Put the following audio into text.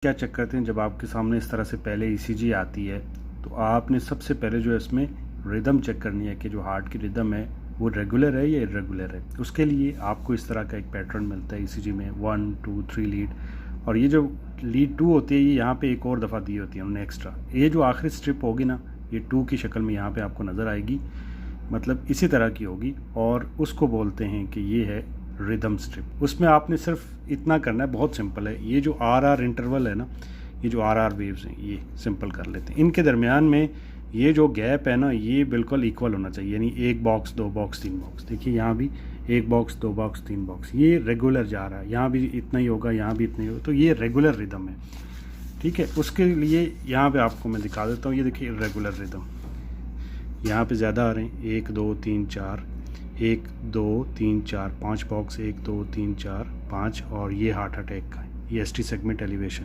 क्या चेक करते हैं जब आपके सामने इस तरह से पहले ईसीजी आती है तो आपने सबसे पहले जो है इसमें रिदम चेक करनी है कि जो हार्ट की रिदम है वो रेगुलर है या इरेगुलर है। उसके लिए आपको इस तरह का एक पैटर्न मिलता है ईसीजी में 1 2 3 लीड, और ये जो लीड 2 होती है ये यहाँ पे एक और दफ़ा दी होती है उन्होंने एक्स्ट्रा। ये जो आखिरी स्ट्रिप होगी ना ये 2 की शक्ल में यहाँ पे आपको नज़र आएगी, मतलब इसी तरह की होगी, और उसको बोलते हैं कि ये है रिदम स्ट्रिप। उसमें आपने सिर्फ इतना करना है, बहुत सिंपल है। ये जो आर आर इंटरवल है ना, ये जो आर आर वेव्स हैं ये सिंपल कर लेते हैं। इनके दरमियान में ये जो गैप है ना ये बिल्कुल इक्वल होना चाहिए, यानी 1 बॉक्स 2 बॉक्स 3 बॉक्स। देखिए यहाँ भी 1 बॉक्स 2 बॉक्स 3 बॉक्स, ये रेगुलर जा रहा है। यहाँ भी इतना ही होगा, यहाँ भी इतना ही होगा, तो ये रेगुलर रिदम है। ठीक है, उसके लिए यहाँ पे आपको मैं दिखा देता हूँ। ये देखिए रेगुलर रिदम, यहाँ पे ज़्यादा आ रहे हैं 1 2 3 4, 1 2 3 4 5 बॉक्स, 1 2 3 4 5, और ये हार्ट अटैक का है, ये एसटी सेगमेंट एलिवेशन।